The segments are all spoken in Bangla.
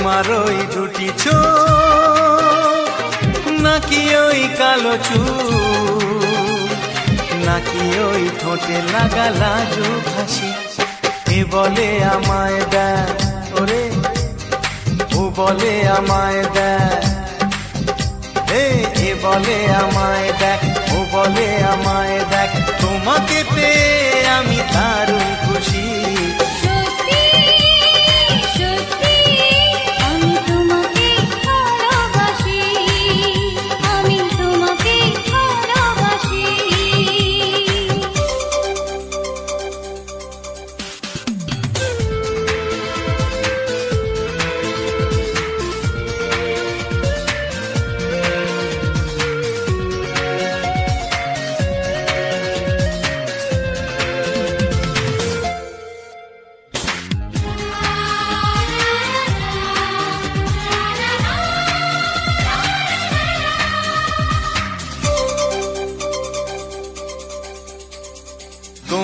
তোমার ওই দুটি চোখ নাকি ওই কালো চুল নাকি ওই ঠোঁটে লাগা লাজুক হাসি এ বলে আমায় দেখ ওরে ও বলে আমায় দেখ এ বলে আমায় দেখ ও বলে আমায় দেখ তোমাকে পেয়ে আমি দারুণ খুশি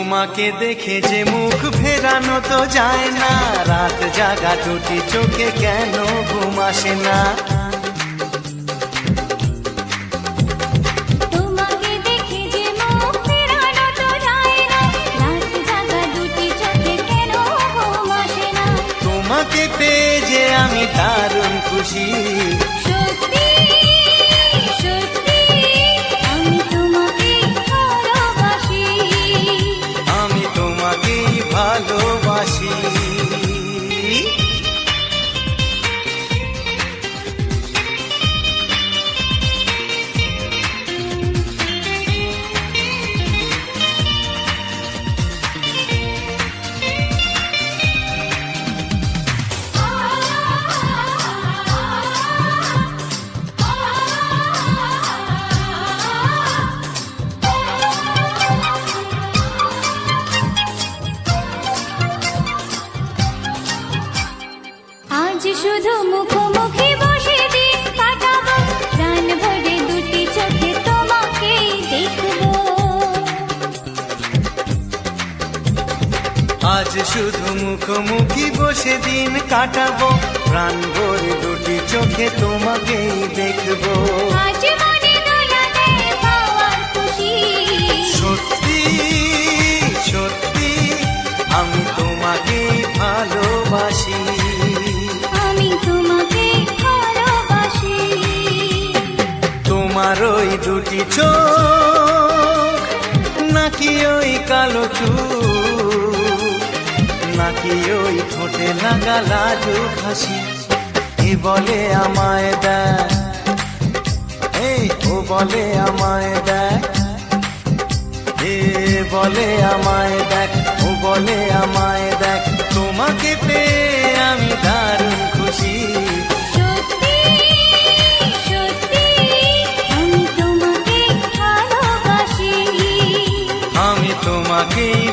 তোমাকে দেখে যে মুখ ফেরানো তো যায় না রাত জাগা দুটি চোখে কেন ঘুম আসে না তোমাকে দেখে যে মুখ ফেরানো তো যায় না রাত জাগা দুটি চোখে কেন ঘুম আসে না তোমাকে পেয়ে যে আমি দারুণ খুশি ভালোবাসি শুধু মুখোমুখি বসে দিন কাটাবো প্রাণ ভরে দুটি চোখে তোমাকে দেখবো আজ শুধু মুখোমুখি বসে দিন কাটাবো প্রাণ ভরে দুটি চোখে তোমাকেই দেখবো আজ মনে দোলাতে পাওয়ার খুশি সত্যি সত্যি আমি তোমাকেই ভালোবাসি তোমার ওই দুটি চোখ নাকি ওই কালো চুল নাকি ওই ঠোঁটে লাগা লাজুক হাসি এ বলে আমায় দেখ ও বলে আমায় দেখ এ বলে আমায় দেখ ও বলে আমায় দেখ তোমাকে পেয়ে আমি দারুণ খুশি আমি তোমাকেই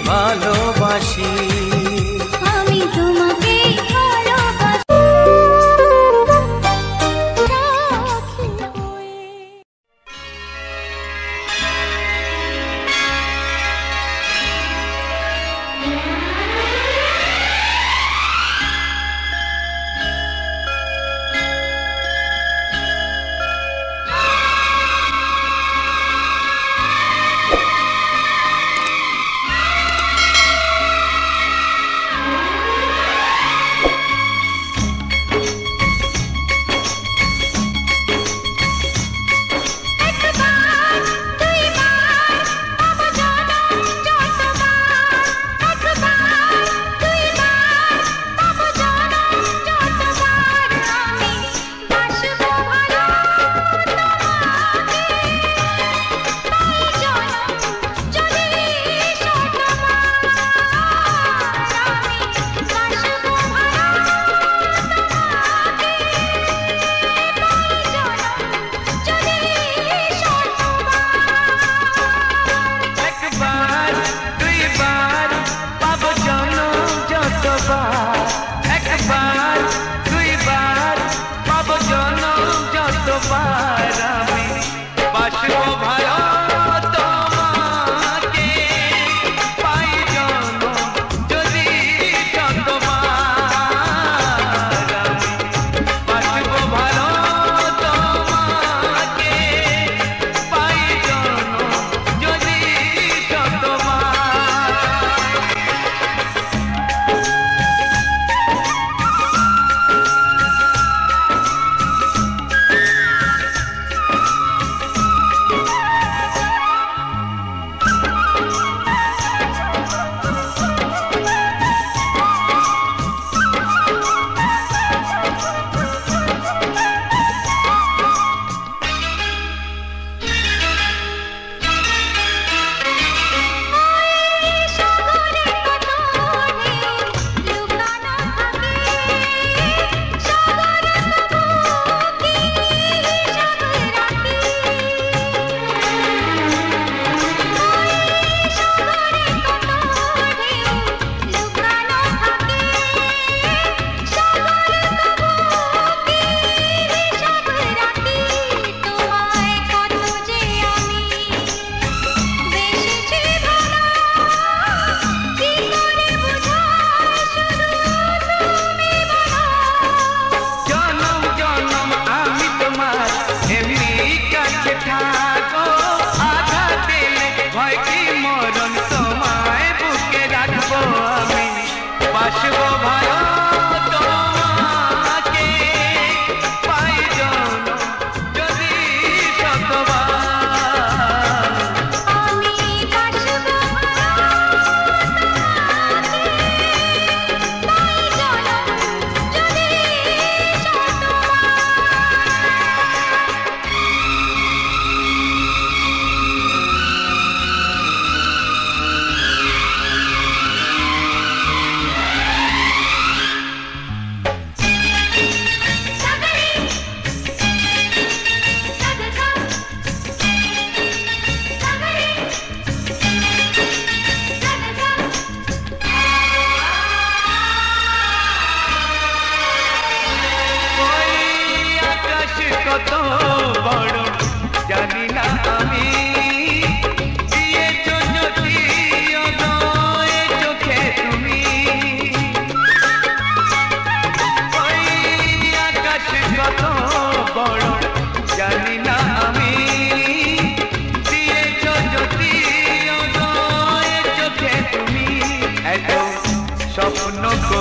ভালোবাসি আমি তোমাকে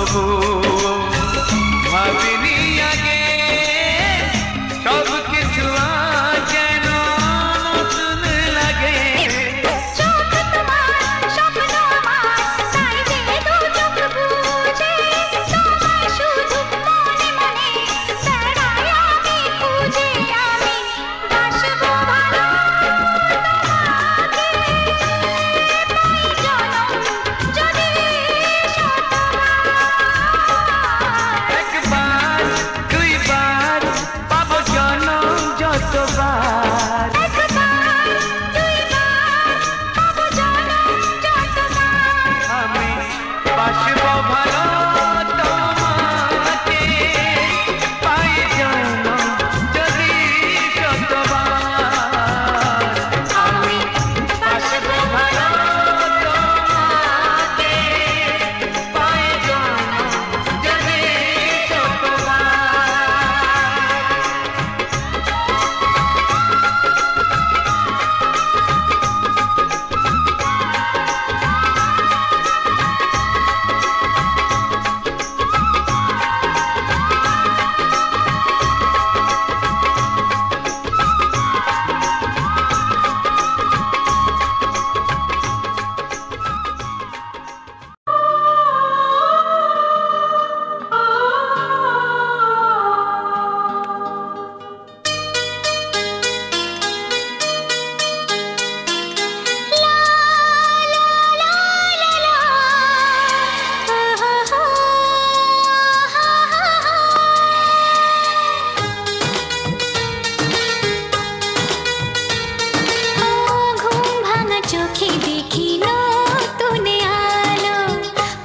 তবু ভাবিনি আগে সব কিছু যেন নতুন লাগে। চোখ তোমার স্বপ্ন আমার, তাই যে দু চোখ বুঝে তোমায় শুধু মনে মনে বেড়াই আমি খুঁজে। আমি বাসবো ভালো তোমাকে, পাই জনম যদি শতবার। একবার দুইবার পাবো জনম যতবার। একবার দুইবার পাবো জনম যতবার। আমি বাসবো ভালো তোমাকে, পাই জনম যদি শতবার। আমি বাসবো ভালো তোমাকে, পাই জনম যদি শতবার। ঘুম ভাঙা চোখে দেখি নতুন আলো,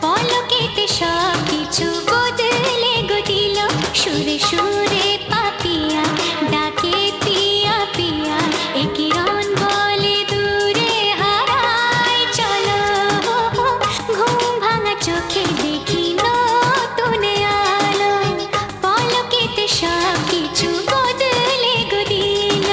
পলকেতে সব কিছু বদলে গো দিল। সুরে সুরে পাপিয়া ডাকে পিয়া পিয়া, এ কিরণ বলে দূরে হারায় চলো। ঘুম ভাঙা চোখে দেখি নতুন আলো, পলকেতে সব কিছু বদলে গো দিল।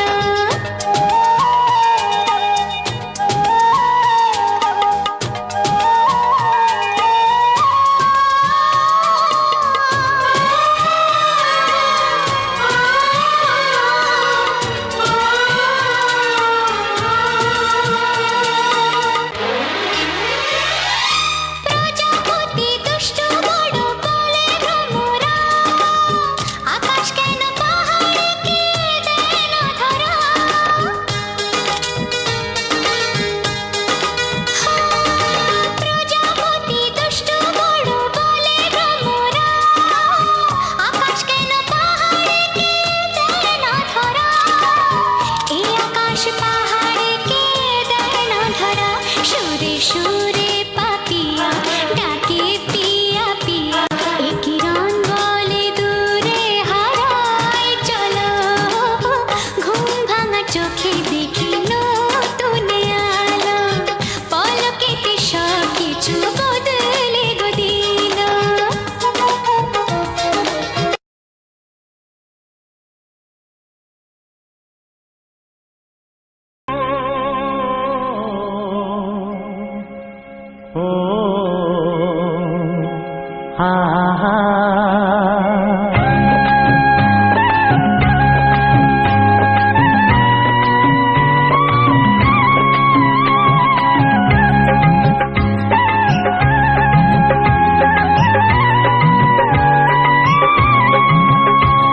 প্রজাপতি দুষ্ট বড় বলে ভ্রমরা, আকাশ কেন পাহাড়কে দেয় না ধরা। প্রজাপতি দুষ্ট বড় বলে ভ্রমরা, আকাশ কেন পাহাড়কে দেয় না ধরা। এই আকাশ পাহাড়কে দেয় না ধরা। সুরে সুরে পাপিয়া ডাকে পিয়া পিয়া, এ কিরণ বলে দূরে হারায় চলো। ঘুম ভাঙা চোখে দেখি নতুন আলো, পলকেতে সব কিছু বদলে গো দিল। ও হা হা।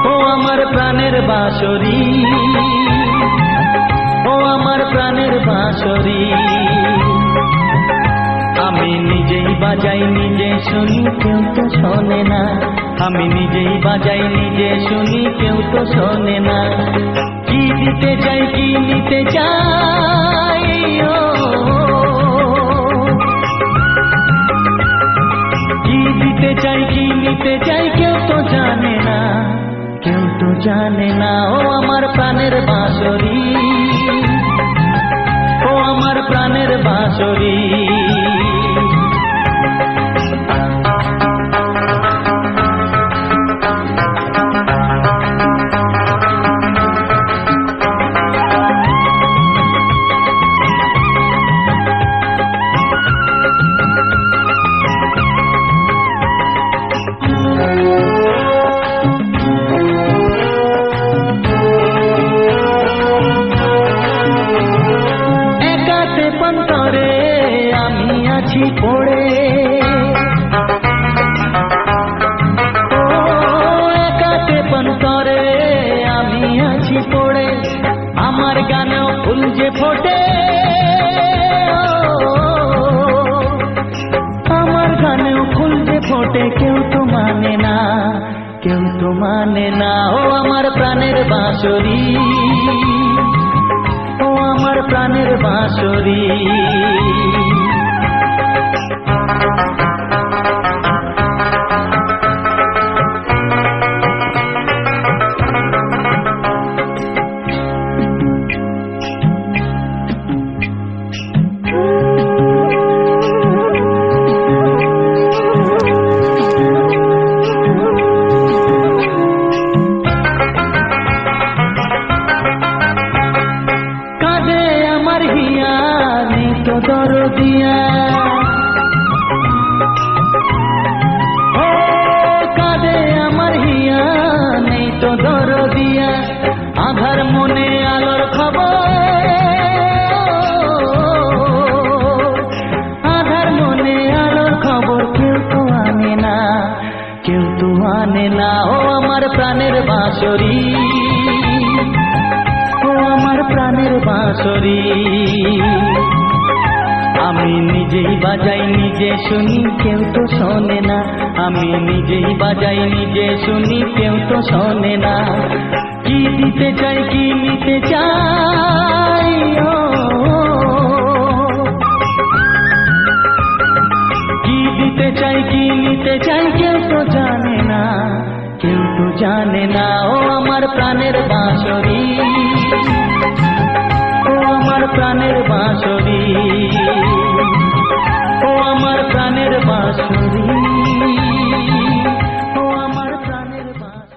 ও আমার প্রাণের বাঁশরি, ও আমার প্রাণের বাঁশরি, আমি নিজেই বাজাই নিজে শুনি কেউ তো শোনে না। আমি নিজেই বাজাই নিজে শুনি কেউ তো শোনে না। কি দিতে চাই কি নিতে চাই, ও কি দিতে চাই কি নিতে চাই কেউ তো জানে না, কেউ তো জানে না। ও আমার প্রাণের বাঁশরি, ও আমার প্রাণের বাঁশরি। তেপান্তরে আমি আছি পড়ে, একা তেপান্তরে আমি আছি পড়ে, আমার গানেও ফুল যে ফোটে, আমার গানেও ফুল যে ফোটে, কেউ তো মানে না, কেউ তো মানে না। ও আমার প্রাণের বাঁশরি, ও আমার প্রাণের বাঁশরি। দরদিয়া ও কাঁদে আমার হিয়া, নেই তো দরদিয়া, আধার মনে আলোর খবর, আধার মনে আলোর খবর, কেউ তো আনে না, কেউ তো আনে না। ও আমার প্রাণের বাঁশরি, ও আমার প্রাণের বাঁশরি। আমি নিজেই বাজাই নিজে শুনি, কেউ তো শোনে না, আমি নিজেই বাজাই নিজে শুনি, কেউ তো শোনে না। কি দিতে চাই কি নিতে চাই, কি দিতে চাই কি নিতে চাই, কেউ তো জানে না, কেউ তো জানে না। ও আমার প্রাণের বাঁশরি, ও আমার প্রাণের বাঁশরি, ও আমার প্রাণের বাঁশরি, ও আমার প্রাণের বাঁশরি।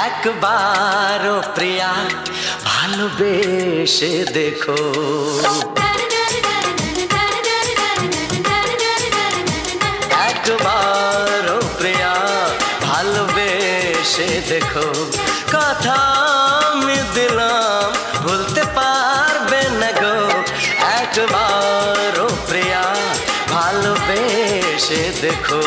একবারও প্রিয়া ভালোবেসে দেখো, একবারও প্রিয়া ভালোবেসে দেখো, কথা আমি দিলাম ভুলতে পারবে না গো। একবারও প্রিয়া ভালোবেসে দেখো।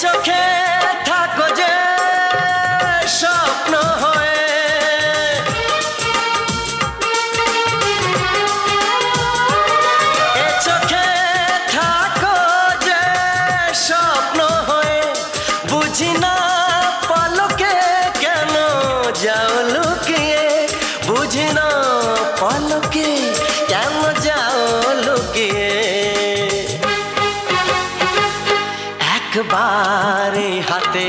চোখে থাকো যে স্বপ্ন হয়ে, এ চোখে থাকো যে স্বপ্ন হয়ে, বুঝি না পলকে কেন যাও লুকিয়ে, বুঝি না পলকে কেন যাও লুকিয়ে। একবার হাতে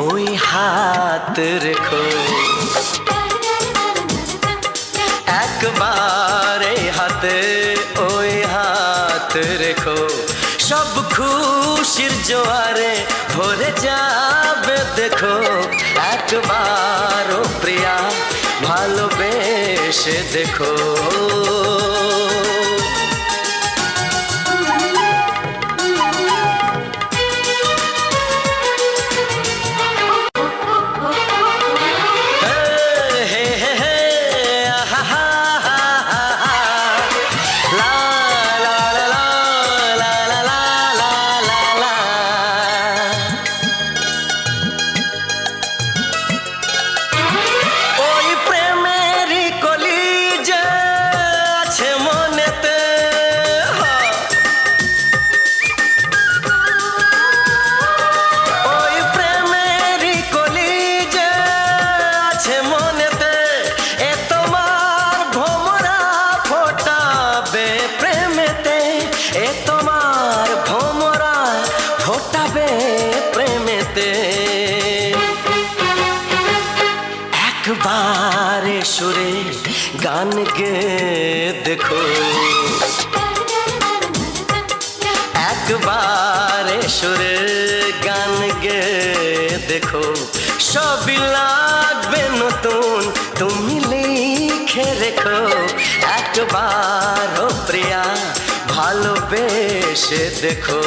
ওই হাত রেখো, একবার হাতে ওই হাত রেখো, সব খুশির জোয়ারে ভরে যাবে দেখো। একবার ও প্রিয়া ভালোবেসে দেখো। ওই প্রেমেরই কলিজা আছে একবারে সুরে গান গে দেখো, একবারে সুরে গান গে দেখো, সবই লাগবে নতুন, তুমি লিখে রেখো। একবার ও প্রিয়া ভালোবেসে দেখো।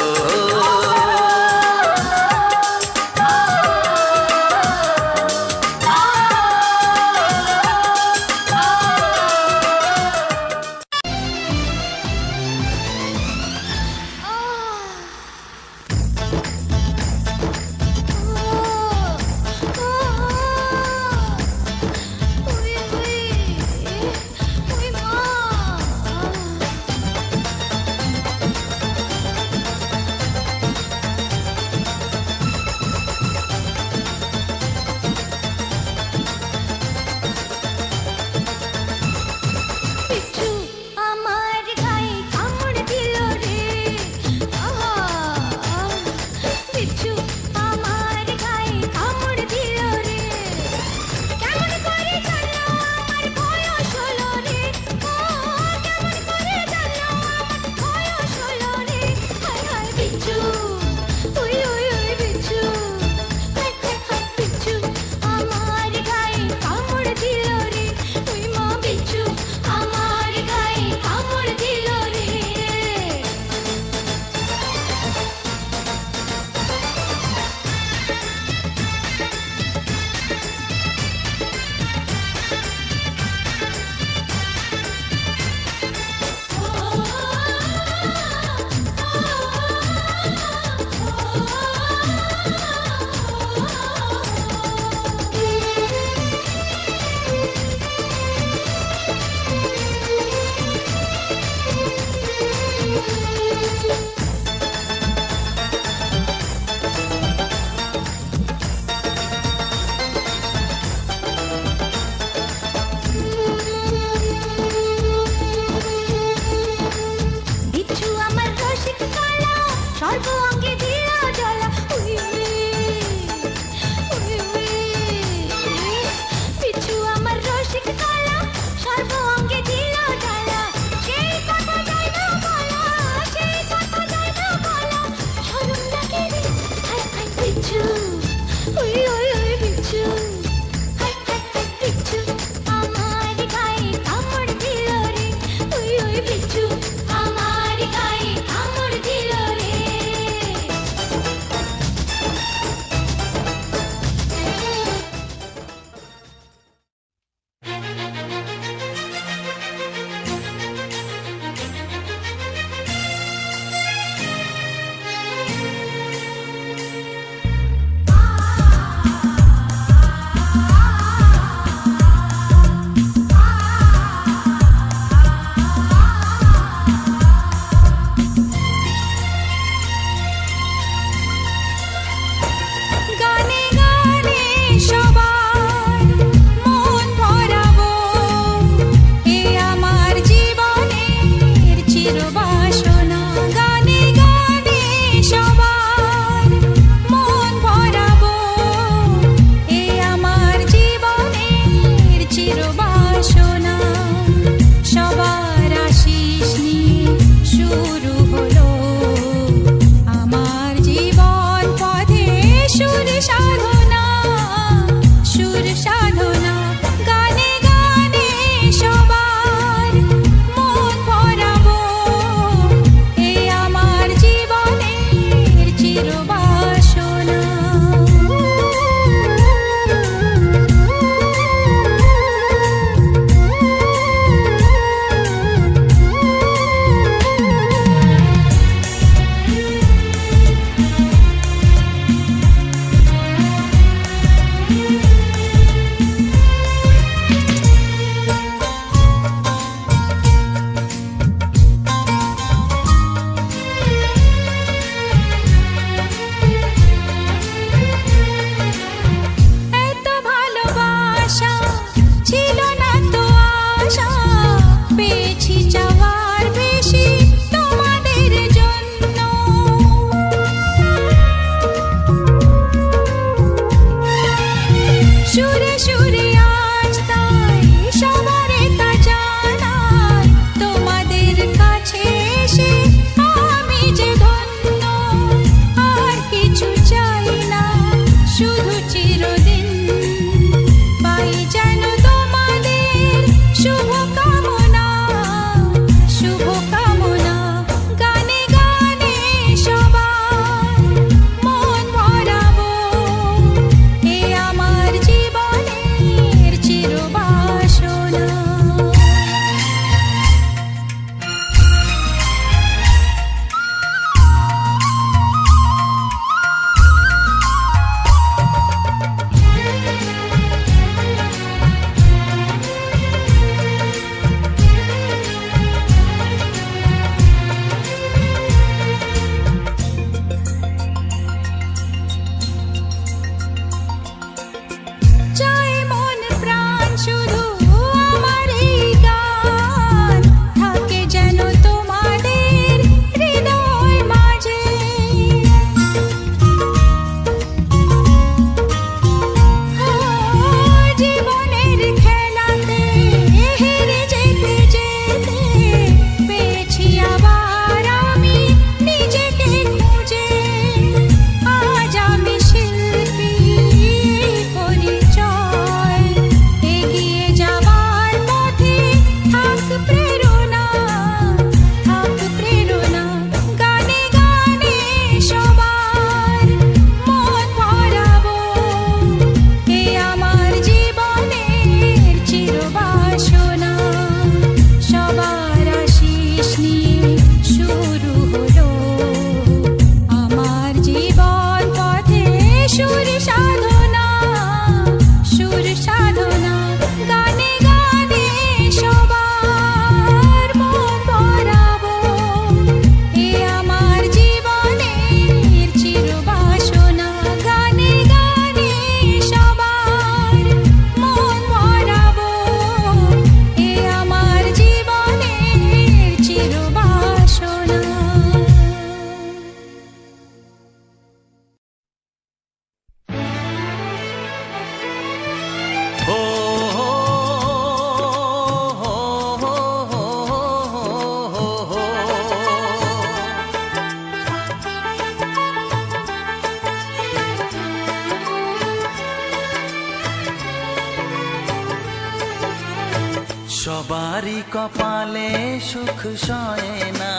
সবারই কপালে সুখ সয় না,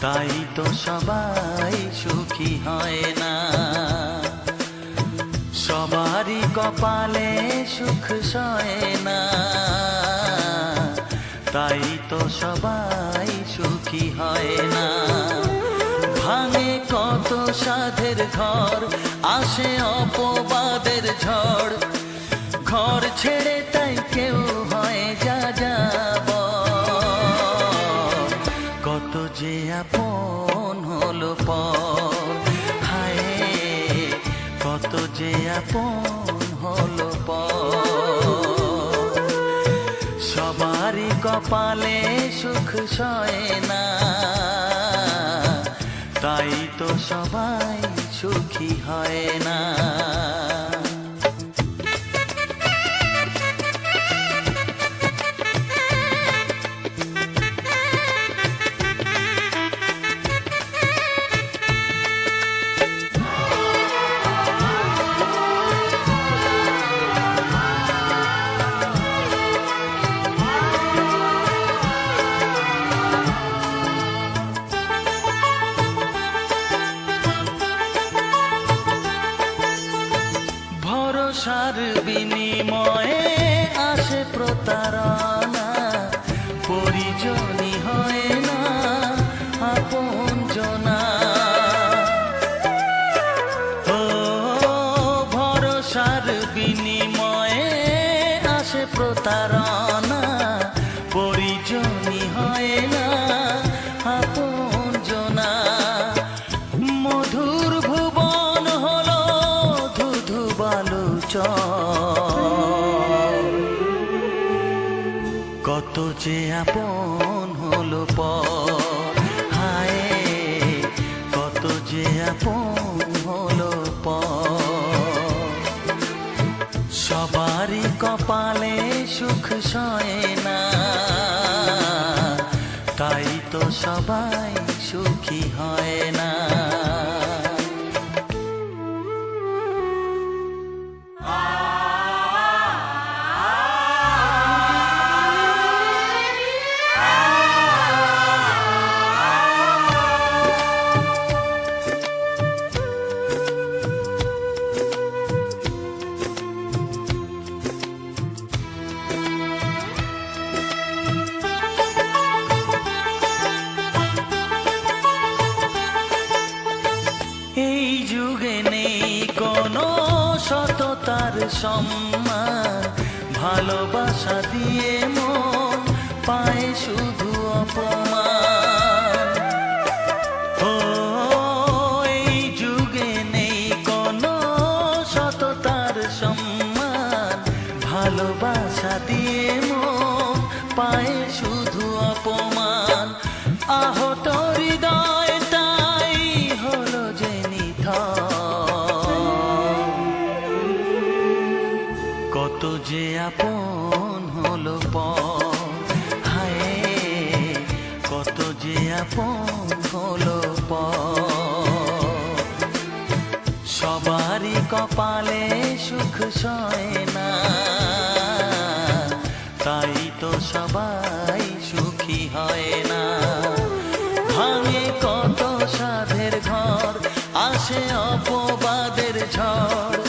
তাই তো সবাই সুখী হয় না। সবারই কপালে সুখ সয় না, তাই তো সবাই সুখী হয় না। ভাঙে কত সাধের ঘর, আসে অপবাদের ঝড়, ঘর ছেড়ে তাই কেউ হয় যা যাব। কত যে আপন হলো পর, হায় কত যে আপন হলো পর। সবারই কপালে সুখ সয় না, তাই তো সবাই সুখী হয় না। ভরসার বিনিময়ে আসে প্রতারণা, পরিজনই হয় না আপনজনা। ও ভরসার বিনিময়ে আসে প্রতারণা, পরিজনই হয় না আপনজনা। মধুর ভুবন হলো ধুধু বালুচর, কত যে আপন হলো পর, হায় কত যে আপন হলো পর। সবারই কপালে সুখ সয় না, তাই তো সবাই সুখী হয় না। এই যুগে নেই কোনো সততার সম্মান, ভালোবাসা দিয়ে মন পায় শুধু অপমান। ও এই যুগে নেই কোনো সততার সম্মান, ভালোবাসা দিয়ে মন পায় শুধু অপমান। আহত হৃদয় তাই হলো যে কত যে আপন হলো পর, হায় কত যে আপন হলো পর। সবারই কপালে সুখ সয় না, তাই তো সবাই সুখী হয় না। ভাঙে কত সাধের ঘর, আসে অপবাদের ঝড়,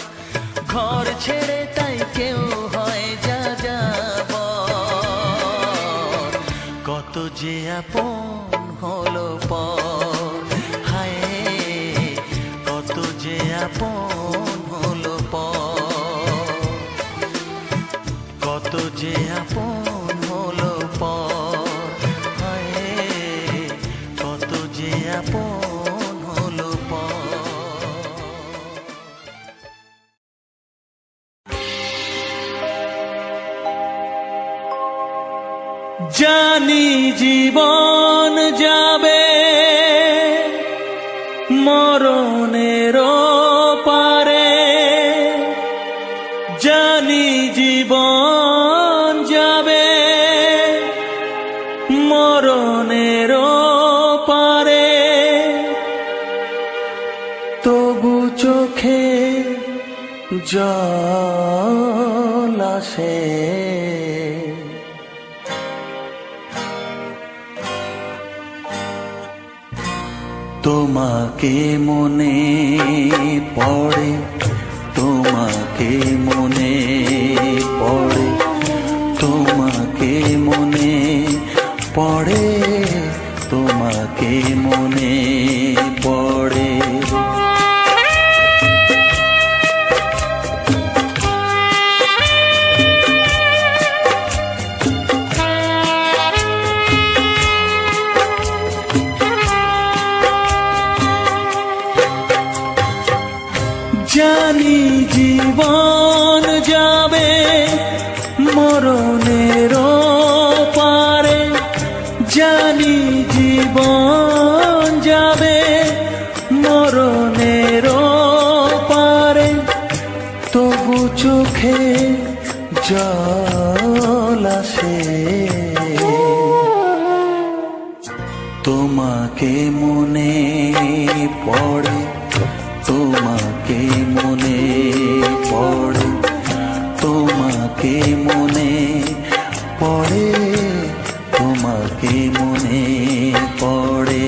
ঘর ছেড়ে তাই কেউ হয় যা যাব। কত যে আপন হলো পর, হায় কত যে আপন হলো পর। কত যে আপন হলো পর, হায় কত যে আপন হলো পর। জানি জীবন যাবে মরণের পারে, জানি জীবন যাবে মরণের পারে, তবু চোখে জল আসে তোমাকে মনে পড়ে, তোমাকে মনে পড়ে, তোমাকে মনে পড়ে, তোমাকে মনে পড়ে। জানি জীবন যাবে মরণের পারে, জানি জীবন যাবে মরণের পারে, তবু চোখে জল আসে। তোমাকে মনে পড়ে, তোমাকে মনে পড়ে, তোমাকে মনে পড়ে, তোমাকে মনে পড়ে।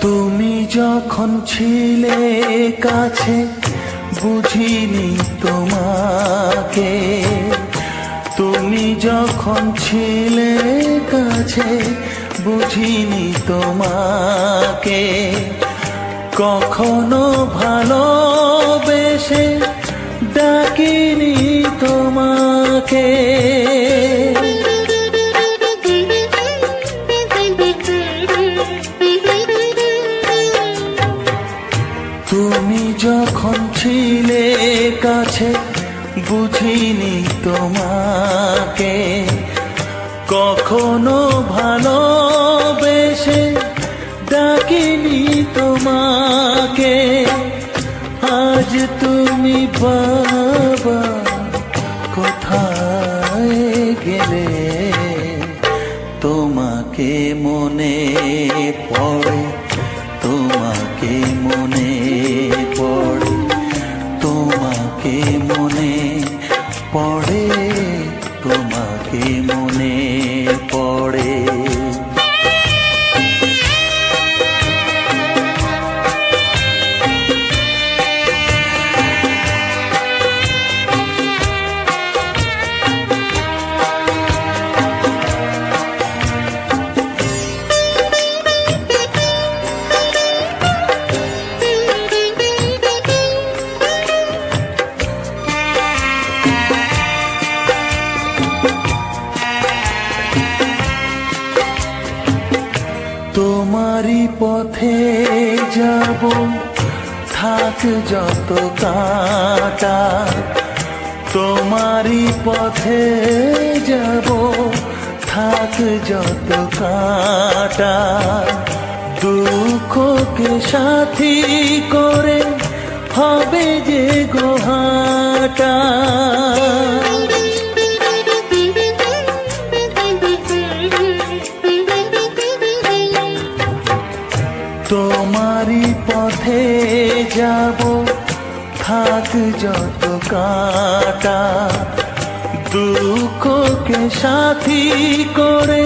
তুমি যখন ছিলে কাছে বুঝিনি তোমাকে, তুমি যখন ছিলে কাছে বুঝিনি তোমাকে, কখনো ভালোবেসে ডাকিনি তোমাকে। তুমি যখন ছিলে কাছে বুঝিনি তোমাকে, কখনো ভালোবেসে ডাকিনি তোমাকে। আজ তুমি বাবা কোথায় গেলে, তোমাকে মনে পড়ে, তোমাকে মনে পড়ে, তোমাকে মনে পড়ে, তোমাকে মনে পড়ে। তোমারই পথে যাব থাক যত কাঁটা, তোমারই পথে যাব থাক যত কাঁটা, দুঃখকে সাথী করে হবে যে গোহাটা। তোমারই পথে যাব থাক যত কাঁটা, দুঃখকে সাথী করে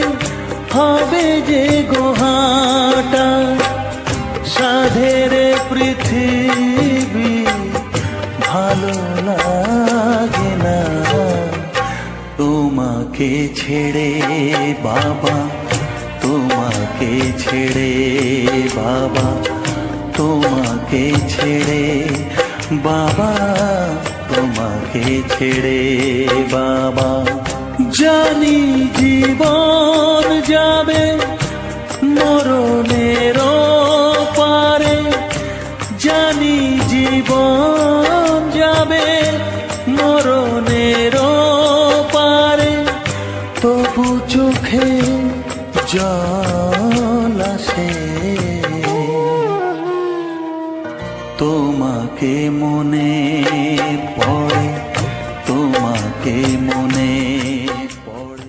হবে যে গোহাটা। সাধের পৃথিবী ভালো লাগে না তোমাকে ছেড়ে বাবা, তোমাকে ছেড়ে বাবা, তোমাকে ছেড়ে বাবা, তোমাকে ছেড়ে বাবা। জানি জীবন যাবে মরণের পারে, জানি জীবন যাবে মরণের পারে, তবু চোখে জল আসে। মনে পড়ে, তোমাকে মনে পড়ে।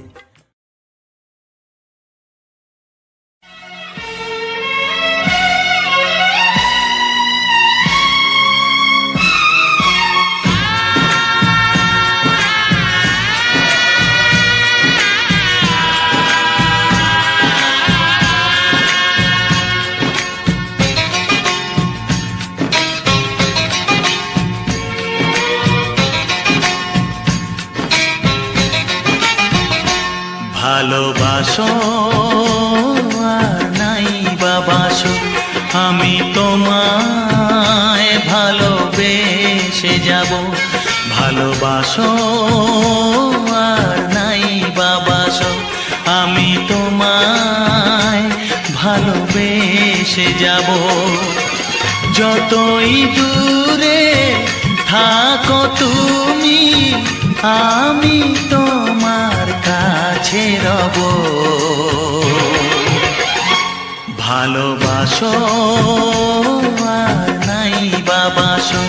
ভালোবাসো আর নাই বাবাসো, আমি তোমায় ভালোবেসে যাব। ভালোবাসো আর নাই বাবাসো, আমি তোমায় ভালোবেসে যাব। যতই দূরে থাকো তুমি, আমি তোমার কাছে রব। ভালোবাসো আর নাই বাবাসো,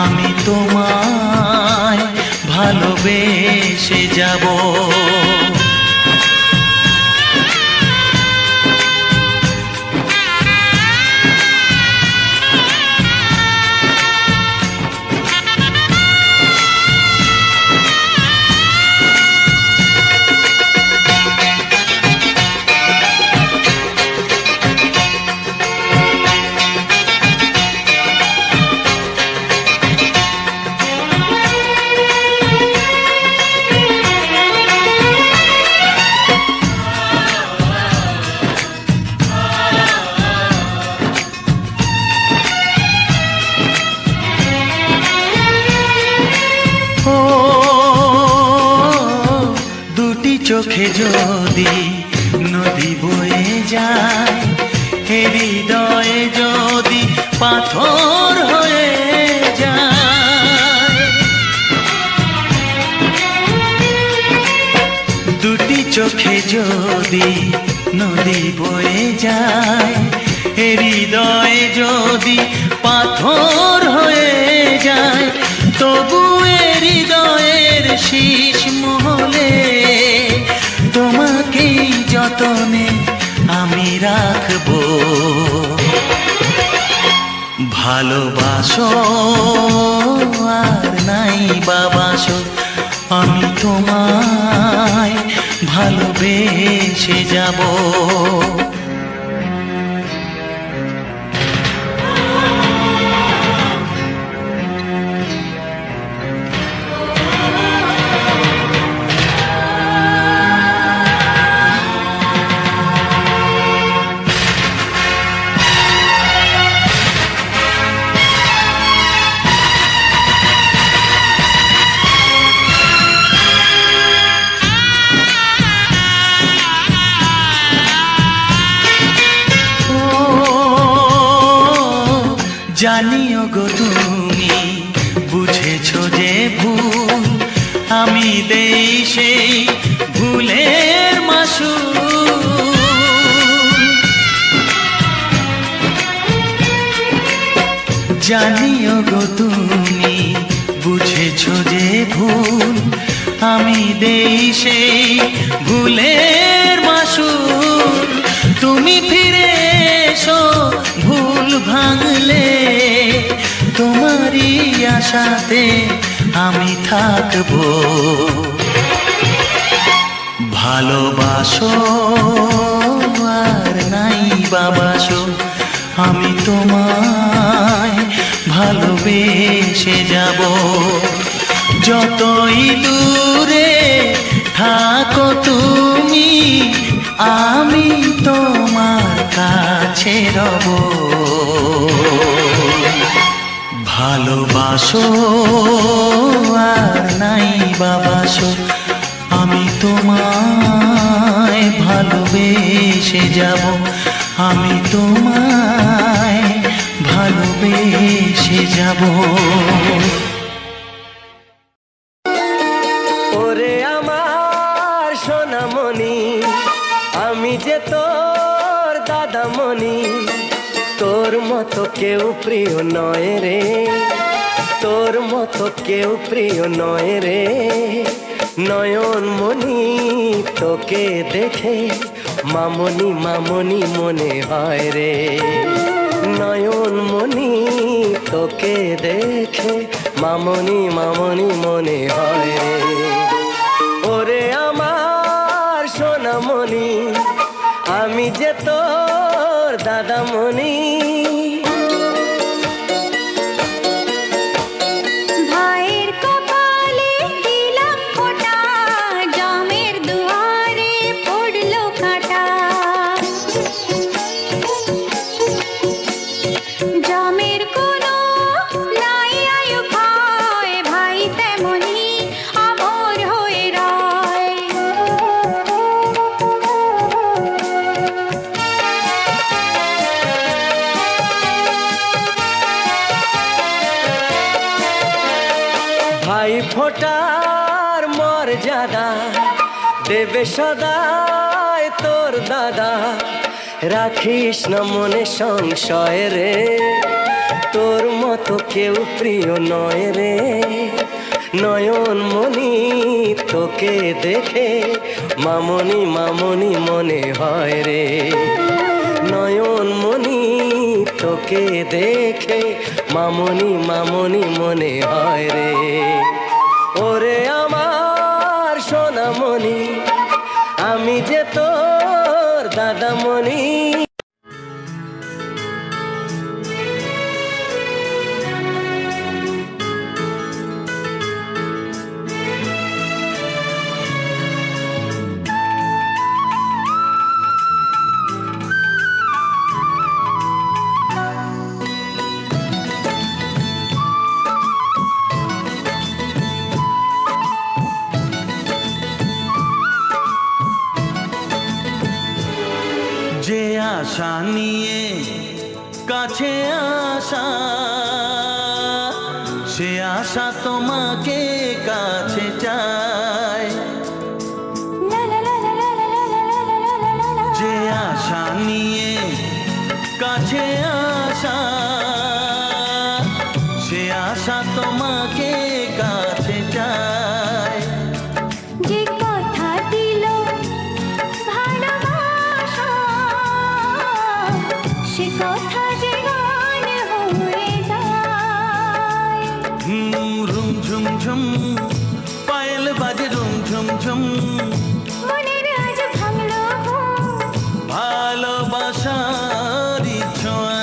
আমি তোমায় ভালোবেসে যাব। চোখে যদি নদী বয়ে যায়, হৃদয়ে যদি পাথর হয়ে যায়। দুটি চোখে যদি নদী বয়ে যায়, হৃদয়ে যদি পাথর হয়ে যায়, তবু হৃদয়ের শীষ মহলে তোমাকেই যতনে আমি রাখবো। ভালোবাসো আর নাই বাবাসো, আমি তোমায় ভালোবেসে যাব। জানিও গো তুমি বুঝেছো যে ভুল, আমি দেই সেই ভুলের মাসুল। জানিও গো তুমি বুঝেছো যে ভুল, আমি দেই সেই ভুলের মাসুল। তুমি ফিরে এসো ভুল ভাঙলে, তোমারই আশাতে আমি থাকবো। ভালোবাসো আর নাই বাবাসো, আমি তোমায় ভালোবেসে যাব। যতই দূরে থাকো তুমি, আমি তোমার কাছে রব। ভালোবাসো আর নাই বাবাসো, আমি তোমায় ভালোবেসে যাব। আমি তোমায় ভালোবেসে যাব। ওরে আমার সোনামণি, আমি যে তোর দাদামণি, তোর মতো কেউ প্রিয় নয় রে। তোর মতো কেউ প্রিয় নয় রে নয়ন মনি তোকে দেখে মামনি মামনি মনে হয় রে নয়ন মনি তোকে দেখে মামনি মামনি মনে হয় রে ওরে আমার সোনামণি আমি যে তোর দাদামণি ভাইয়ের কপালে দিলাম ফোঁটা, জামের দুয়ারে পড়লো কাঁটা। জামের কোনো নাই আয়ু ভয়, ভাই তেমনি আমর হয়ে রয়। ভাই ফোটার মর্যাদা দেবে সদাই তোর দাদা রাখিস না মনে সংশয় রে তোর মতো কেউ প্রিয় নয় রে নয়ন মনি তোকে দেখে মামনি মামনি মনে হয় রে নয়ন মনি তোকে দেখে মামনি মামনি মনে হয় রে ওরে আমার সোনামণি আমি যে তোর দাদামণি যে আশা নিয়ে কাছে আসা সে আশা তোমাকে কাছে চায় লা লা লা লা লা লা লা লা লা লা লা লা। যে আশা নিয়ে কাছে আসা সে আশা তোমাকে কাছে চায় যে কথা দিল ভালোবাসা, সে কথা যে গান হয়ে যায়। রুম ঝুম ঝুম পায়েল বাজে রুম ঝুম ঝুম মনের আজ ভাঙলো ঘুম, ভালোবাসার ছোঁয়া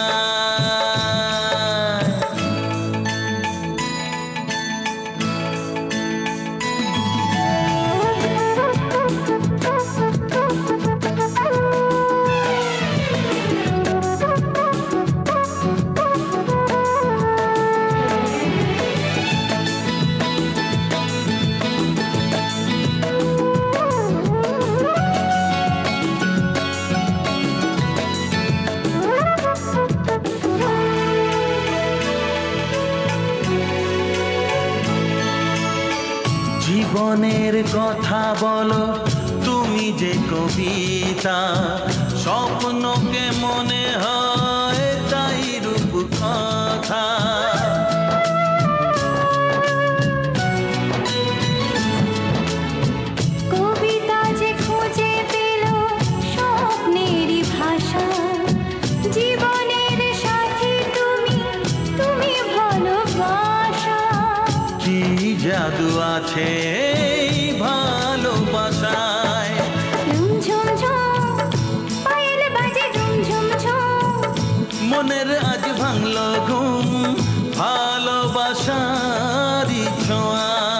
জীবনের কথা বলো তুমি যে কবিতা স্বপ্নকে মনে হয় তাই রূপ কথা কবিতা যে খুঁজে পেল স্বপ্নেরই ভাষা। জীবনের সাথী তুমি, তুমি ভালোবাসা। কি জাদু আছে এই ভালোবাসায় ঝুম ঝুম পায়েল বাজে ঝুম ঝুম। মনের আজ ভাঙলো ঘুম ভালোবাসার ছোঁয়ায়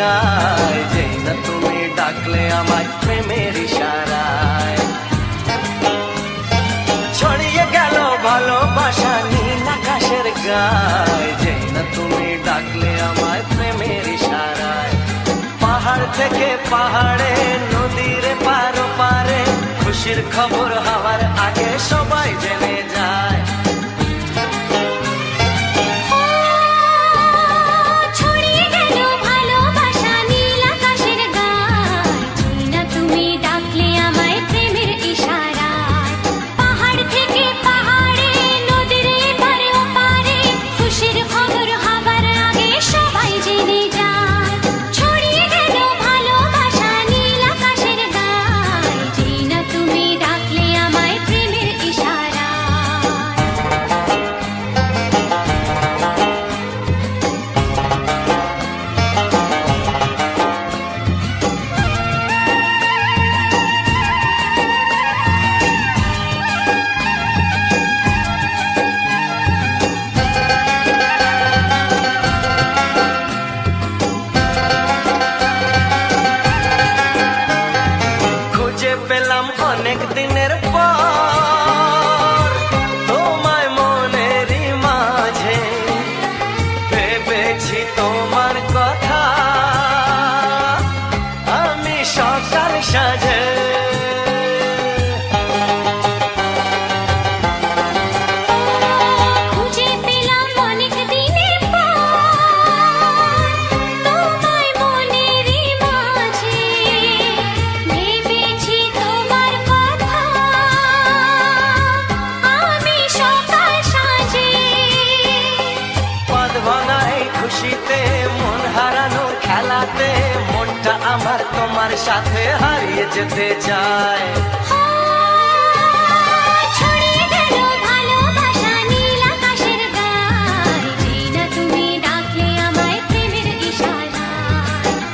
গায়, যেই না তুমি ডাকলে আমায় প্রেমের ইশারায়। ছড়িয়ে গেল ভালোবাসা নীল আকাশের গায়, যেই না তুমি ডাকলে আমায় প্রেমের ইশারায়। পাহাড় থেকে পাহাড়ে নদীর পারো পারে খুশির খবর হওয়ার আগে সবাই জেনে যায়। ছড়িয়ে গেল ভালোবাসা নীল আকাশের গায়, যেই না তুমি ডাকলে আমায় প্রেমের ইশারায়। পাহাড় থেকে পাহাড়ে নদীর এপারে ওপারে খুশির খবর হবার আগে সবাই জেনে যায়। ছড়িয়ে গেল ভালোবাসা নীল আকাশের গায়, যেই না তুমি ডাকলে আমায় প্রেমের ইশারায়। খুঁজে পেলাম অনেক দিনের পর তোমায় মনেরই মাঝে, ভেবেছি তোমার কথা আমি সকাল সাজে। খুঁজে পেলাম অনেক দিনের পর তোমায় মনেরই মাঝে, ভেবেছি তোমার কথা আমি সকাল সাজে। পদ ভাঙা এই খুশিতে মন হারানোর খেলাতে মনটা আমার তোমার সাথে হারিয়ে যেতে চায়। ছড়িয়ে গেল ভালোবাসা নীল আকাশের গায়, যেই না তুমি ডাকলে আমায় প্রেমের ইশারায়।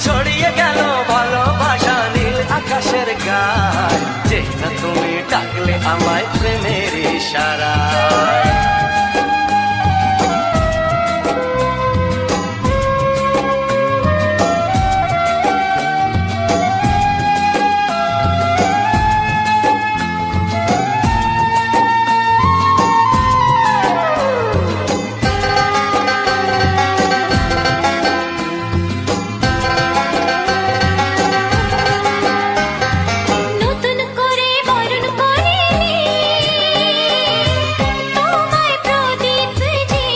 ছড়িয়ে গেল ভালোবাসা নীল আকাশের গায়, যেই না তুমি ডাকলে আমায় প্রেমের ইশারায়। নতুন করে বরণ করিনি তোমায় প্রদীপ জেলে,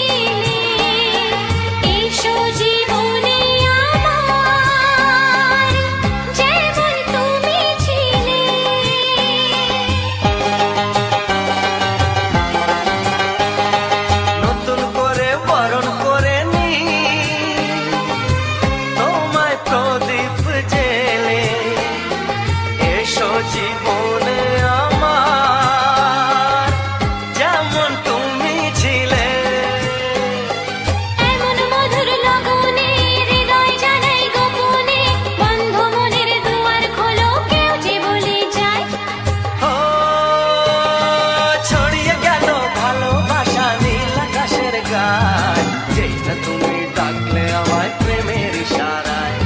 এসো জীবনে আমার যেমন তুমি ছিলে। নতুন করে বরণ করে নি তোমায় প্রদীপ জেলে, এসো জীবনে আমার যেমন তুমি ছিলে। এমন মধুর লগনে হৃদয় জানাই গোপনে, বন্ধ মনের দুয়ার খোলো কেউ যে বলে যায়। ও ছড়িয়ে গেল ভালোবাসা নীল আকাশের গায়, যেই না তুমি ডাকলে আমায় প্রেমের ইশারায়।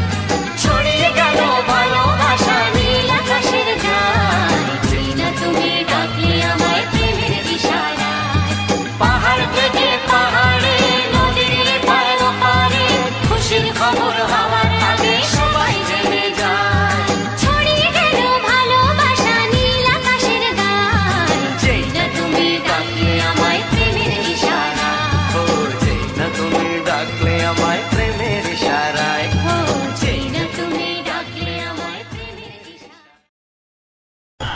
ছড়িয়ে গেল ভালোবাসা নীল আকাশের গায়, যেই না তুমি ডাকলে আমায় প্রেমের ইশারায়। পাহাড় থেকে পাহাড়ে নদীর পারে ওপারে খুশির খবর হওয়ার আগে সবাই জেনে যায়। ছড়িয়ে গেল ভালোবাসা নীল আকাশের গায়, যেই না তুমি ডাকলে আমায় প্রেমের ইশারায়। ও যেই না তুমি ডাকলে আমায় প্রেমের ইশারায়। ও যেই না তুমি ডাকলে আমায় প্রেমের ইশারায়।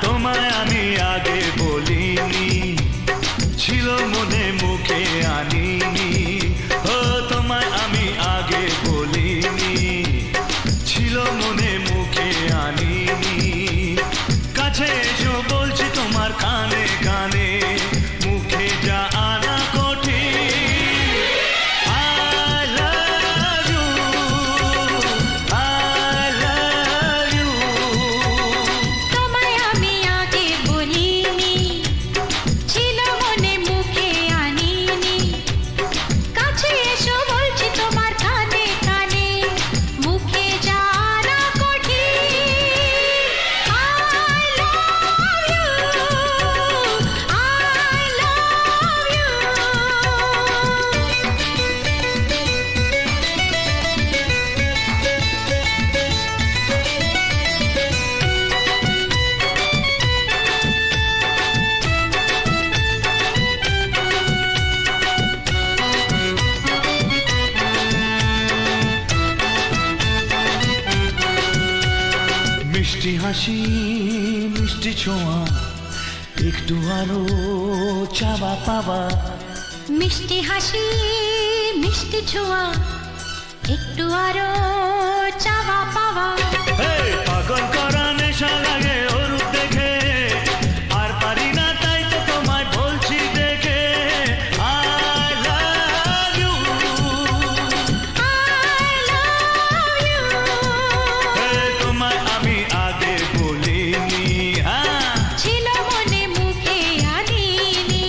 তোমায় আমি আগে বলিনি, ছিল মনে মুখে আনিনি। ও তোমায় আমি আগে বলিনি, মিষ্টি হাসি মিষ্টি ছোঁয়া একটু আরো চাওয়া পাওয়া মিষ্টি হাসি মিষ্টি ছোঁয়া একটু আরো চাওয়া পাওয়া পাগল করা নেশা লাগে ওর দেখে আর পারি না তাই তো তোমায় বলছি দেখে I love you তোমায় আমি আগে বলিনি ছিল মনে মুখে আনিনি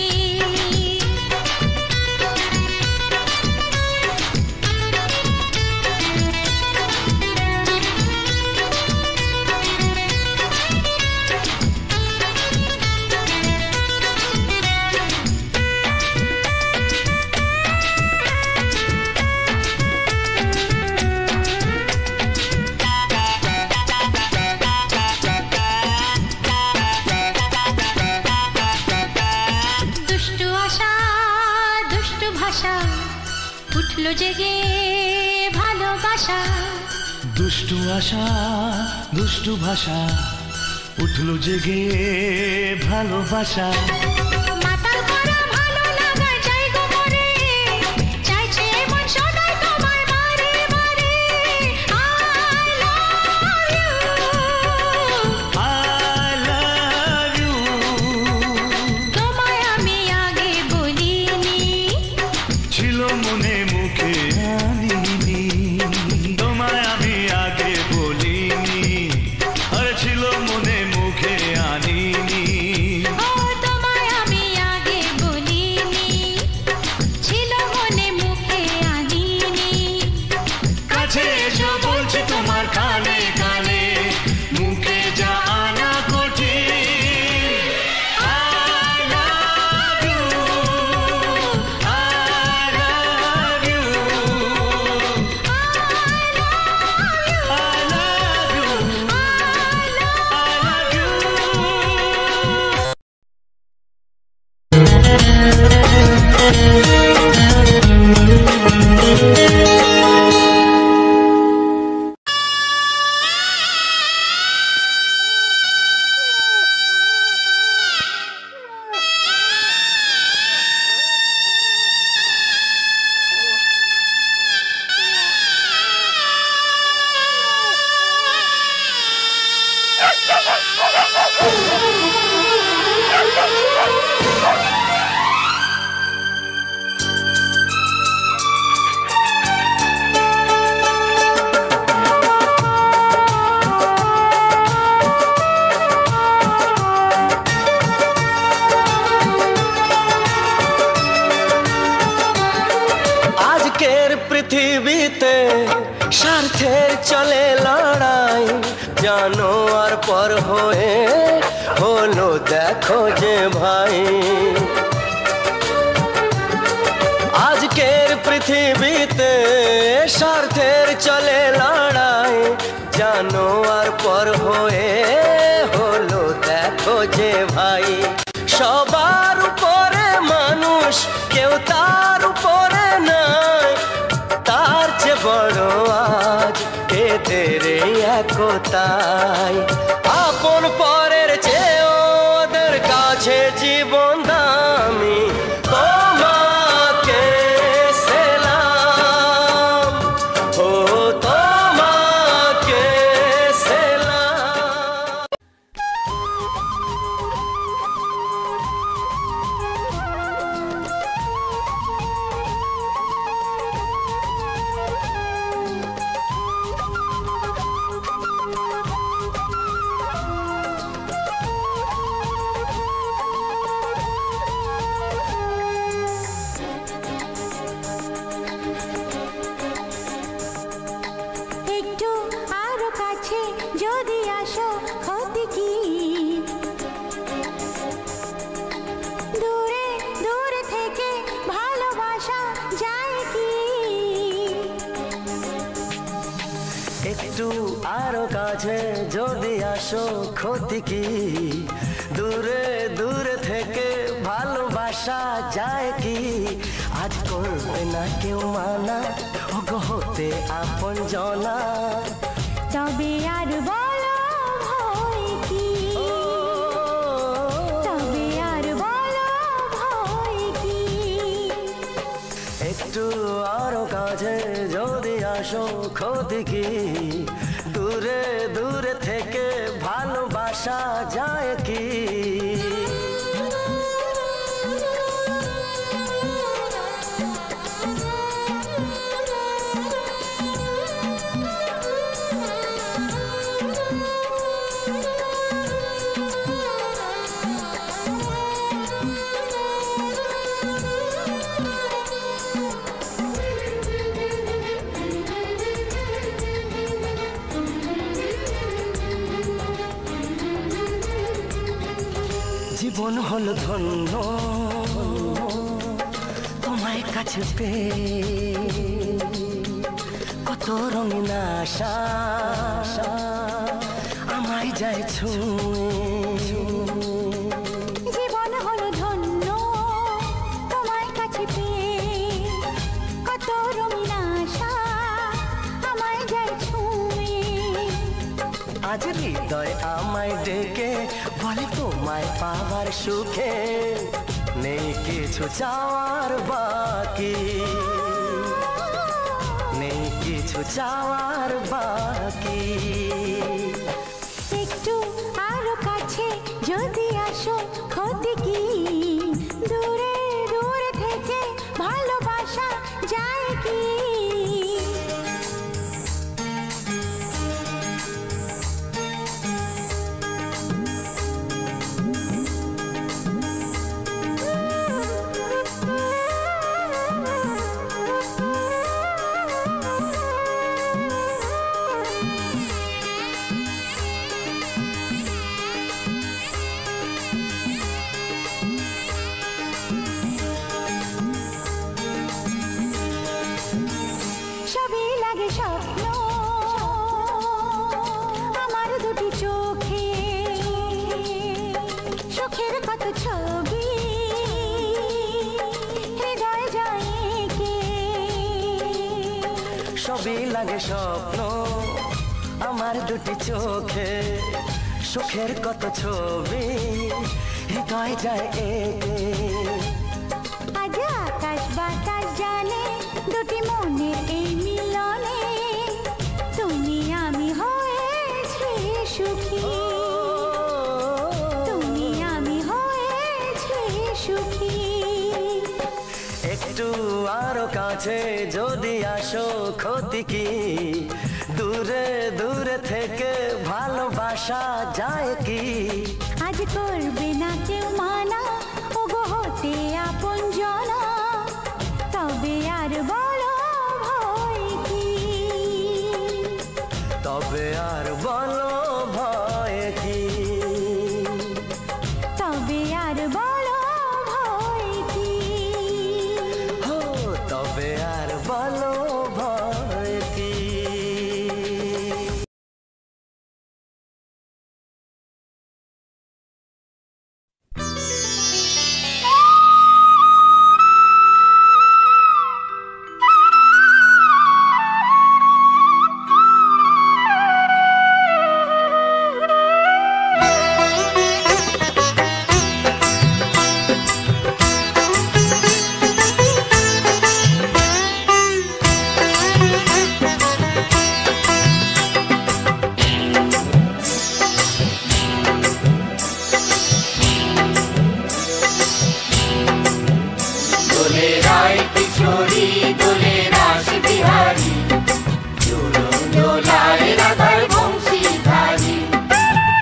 দুষ্টু আশা দুষ্টু ভাষা উঠলো জেগে ভালোবাসা দুষ্টু আশা দুষ্টু ভাষা উঠলো জেগে ভালোবাসা মাতাল করা ভালো লাগা যাই গো মরে চাইছে মন সদাই তোমায় মারে মারে I love you তোমায় আমি আগে বলিনি ছিল মনে মুখে আনিনি তোমায় আমি আগে বলিনি আরে ছিল মনে মুখে আনিনি ও তোমায় আমি আগে বলিনি ছিল মনে মুখে আনিনি কাছে এসো বলছি তোমার কানে কানে মুখে যা আনা কঠিন I love you I love you I love you আজকের পৃথিবীতে স্বার্থের চলে লড়াই জানো আর পর হয়ে হলো দেখো যে ভাই আজকের পৃথিবীতে স্বার্থের চলে লড়াই জানো আর পর হয়ে হলো দেখো যে ভাই সবার উপরে মানুষ কেউ তার উপরে নাই তার চেয়ে বড় আজ এদের এই একতাই আপন পরের চেয়ে ওদের কাছে জীবন দামি তোমাকে সেলাম ও তোমাকে সেলাম একটু আরো কাছে যদি আসো ক্ষতি কি দূরে দূরে থেকে ভালোবাসা যায় কি একটু আরো কাছে যদি আসো ক্ষতি কি দূরে দূরে থেকে ভালোবাসা যায় কি আজ করবে না কেউ মানা ওগো হতে আপন জনা তবে আর বলো ক্ষতি কি? দূরে দূরে থেকে ভালোবাসা যায় কি? জীবন হলো ধন্য তোমায় কাছে পেয়ে, কত রঙিন আশা আমায় যায় ছুঁয়ে। জীবন হলো ধন্য তোমায় কাছে পেয়ে, কত রঙিন আশা আমায় যায় ছুঁয়ে। আজ হৃদয় আমায় ডেকে বলে তোমায় পাওয়ার সুখে নেই কিছু চাওয়ার বাকি, নেই কিছু চাওয়ার বাকি। একটু আরো কাছে যদি আসো ক্ষতি কি? দূরে দূরে থেকে ভালোবাসা যায় কি? সবই লাগে স্বপ্ন আমার দুটি চোখে, সুখের কত ছবি হৃদয় যায় কে। সবই লাগে স্বপ্ন আমার দুটি চোখে, সুখের কত ছবি হৃদয় যায় একে। আজ আকাশ বাতাস জানে দুটি মনের এই মিলনে, তুমি আমি হয়েছি সুখী, তুমি আমি হয়েছি সুখী। একটু আরো কাছে যদি আসো ক্ষতি কি? দূরে দূরে থেকে ভালোবাসা যায় কি? আজ করবে না কেউ মানা ওগো হতে আপন জনা, তবে আর বলো ভয় কি? তবে আর বলো ভয় কি? তবে আর বলো ভয় কি? হো তবে আর বলো ভয় কি? দোলে রায় কিশোরী দোলে রাস বিহারী, ঝুলন দোলায় রাধার বংশীধারী।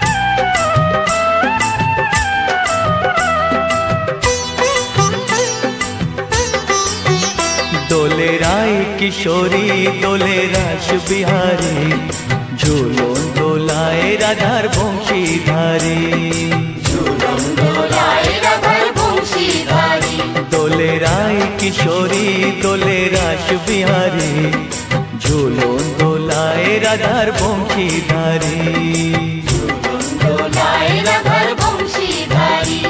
দোলে রায় কিশোরী দোলে রাস বিহারী, ঝুলন দোলায় রাধার বংশীধারী।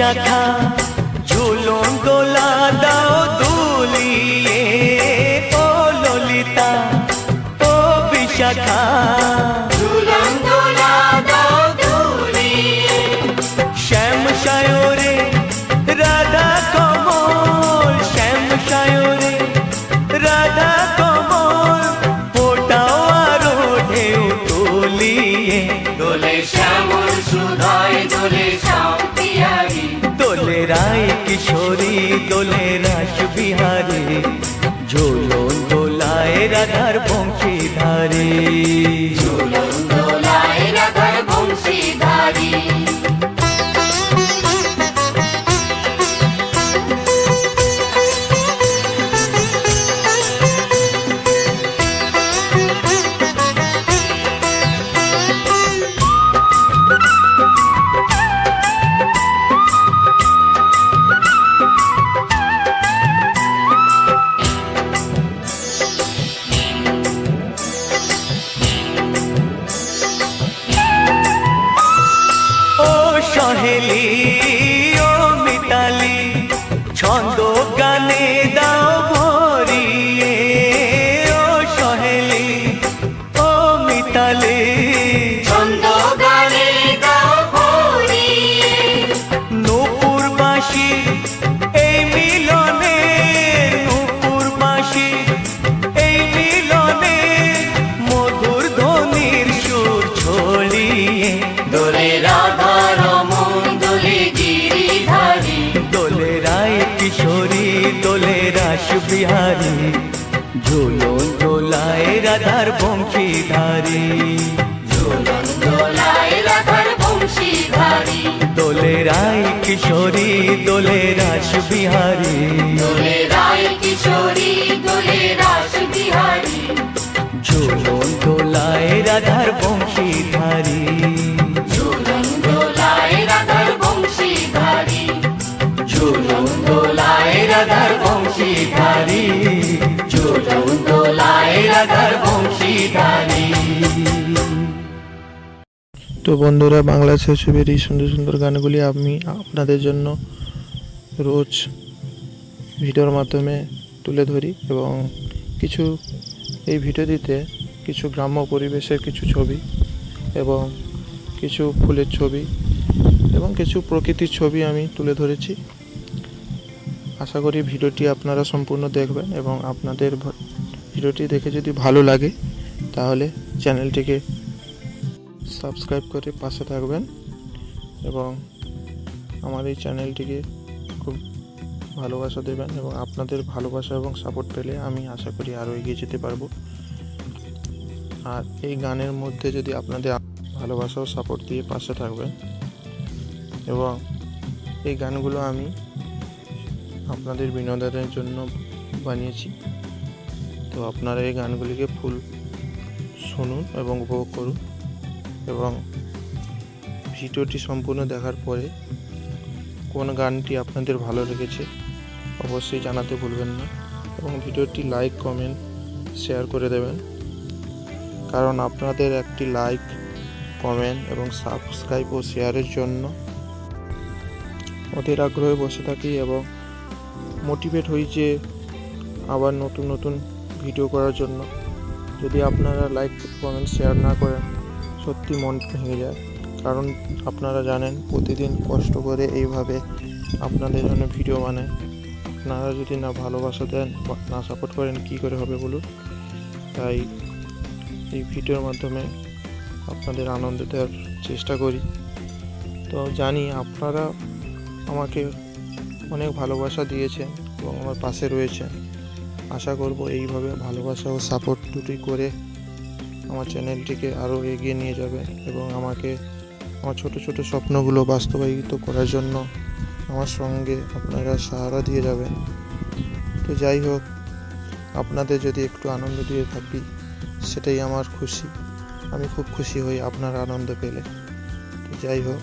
বিশাখা ঝুলন দোলা দাও দুলিয়ে, ও ললিতা ও বিশাখা ঝুলন দোলা দাও দুলিয়ে। শ্যাম সায়রে রাধা কমল, শ্যাম সায়রে রাধা কমল, ফোটাও আরো ঢেউ তুলিয়ে। দোলে শ্যামল সুধায় দোলে শ্যাম বিহারী, দোলে রায় কিশোরী দোলে রাস বিহারী, ঝুলন দোলায় রাধার বংশীধারী। ঝুলন দোলায় রাধার বংশীধারী। সহেলি ও মিতালি ছন্দ গানে দাও ভরিয়ে, ও সহেলি ও মিতালি ছন্দ গানে দাও ভরিয়ে। নূপুর বাঁশি এই মিলনে, নূপুর বাঁশি এই মিলনে, মধুর ধ্বনির সুর ছড়িয়ে। দোলে রাধা রমন দোলে গিরিধারী, দোলে রায় কিশোরী দোলে রাস বিহারী, ঝুলন দোলায় রাধার বংশীধারী। ঝুলন দোলায় রাধার বংশীধারী। দোলে রায় কিশোরী দোলে রাস বিহারী, দোলে রায় কিশোরী দোলে রাস বিহারী। ঝুলন দোলায় রাধার বংশীধারী। ঝুলন দোলায় রাধার বংশীধারী। ঝুলন দোলায় রাধার বংশীধারী, ঝুলন দোলায় রাধার বংশীধারী। তো বন্ধুরা, বাংলা শৈশবের এই সুন্দর সুন্দর গানগুলি আমি আপনাদের জন্য রোজ ভিডিওর মাধ্যমে তুলে ধরি এবং কিছু এই ভিডিওটিতে কিছু গ্রাম্য পরিবেশের কিছু ছবি এবং কিছু ফুলের ছবি এবং কিছু প্রকৃতির ছবি আমি তুলে ধরেছি। আশা করি ভিডিওটি আপনারা সম্পূর্ণ দেখবেন এবং আপনাদের ভিডিওটি দেখে যদি ভালো লাগে তাহলে চ্যানেলটিকে সাবস্ক্রাইব করে পাশে থাকবেন এবং আমার এই চ্যানেলটিকে খুব ভালোবাসা দেবেন এবং আপনাদের ভালোবাসা এবং সাপোর্ট পেলে আমি আশা করি আরও এগিয়ে যেতে পারবো। আর এই গানের মধ্যে যদি আপনাদের ভালোবাসা ও সাপোর্ট দিয়ে পাশে থাকবেন এবং এই গানগুলো আমি আপনাদের বিনোদনের জন্য বানিয়েছি, তো আপনারা এই গানগুলিকে ফুল শুনুন এবং উপভোগ করুন এবং ভিডিওটি সম্পূর্ণ দেখার পরে কোন গানটি আপনাদের ভালো লেগেছে অবশ্যই জানাতে ভুলবেন না এবং ভিডিওটি লাইক কমেন্ট শেয়ার করে দেবেন, কারণ আপনাদের একটি লাইক কমেন্ট এবং সাবস্ক্রাইব ও শেয়ারের জন্য ওদের আগ্রহে বসে থাকি এবং মোটিভেট হই যে আবার নতুন নতুন ভিডিও করার জন্য। যদি আপনারা লাইক কমেন্ট শেয়ার না করেন সত্যি মন ভেঙে যায়, কারণ আপনারা জানেন প্রতিদিন কষ্ট করে এইভাবে আপনাদের জন্য ভিডিও বানায়। আপনারা যদি না ভালোবাসা দেন বা না সাপোর্ট করেন কী করে হবে বলুন। তাই এই ভিডিওর মাধ্যমে আপনাদের আনন্দ দেওয়ার চেষ্টা করি। তো জানি আপনারা আমাকে অনেক ভালোবাসা দিয়েছেন এবং আমার পাশে রয়েছেন। আশা করব এইভাবে ভালোবাসা ও সাপোর্ট দুটোই করে আমার চ্যানেলটিকে আরও এগিয়ে নিয়ে যাবেন এবং আমাকে আমার ছোট ছোট স্বপ্নগুলো বাস্তবায়িত করার জন্য আমার সঙ্গে আপনারা সাহারা দিয়ে যাবেন। তো যাই হোক, আপনাদের যদি একটু আনন্দ দিয়ে থাকি সেটাই আমার খুশি। আমি খুব খুশি হই আপনার আনন্দ পেলে। তো যাই হোক,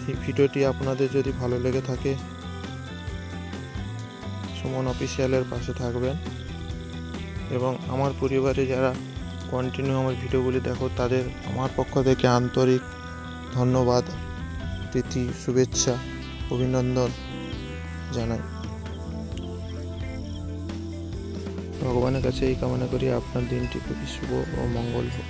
এই ভিডিওটি আপনাদের যদি ভালো লেগে থাকে সুমন অফিসিয়ালের পাশে থাকবেন এবং আমার পরিবারে যারা কন্টিনিউ আমার ভিডিওগুলি দেখো তাদের আমার পক্ষ থেকে আন্তরিক ধন্যবাদ প্রীতি, শুভেচ্ছা, অভিনন্দন জানাই। ভগবানের কাছে এই কামনা করি আপনার দিনটি খুবই শুভ ও মঙ্গল হোক।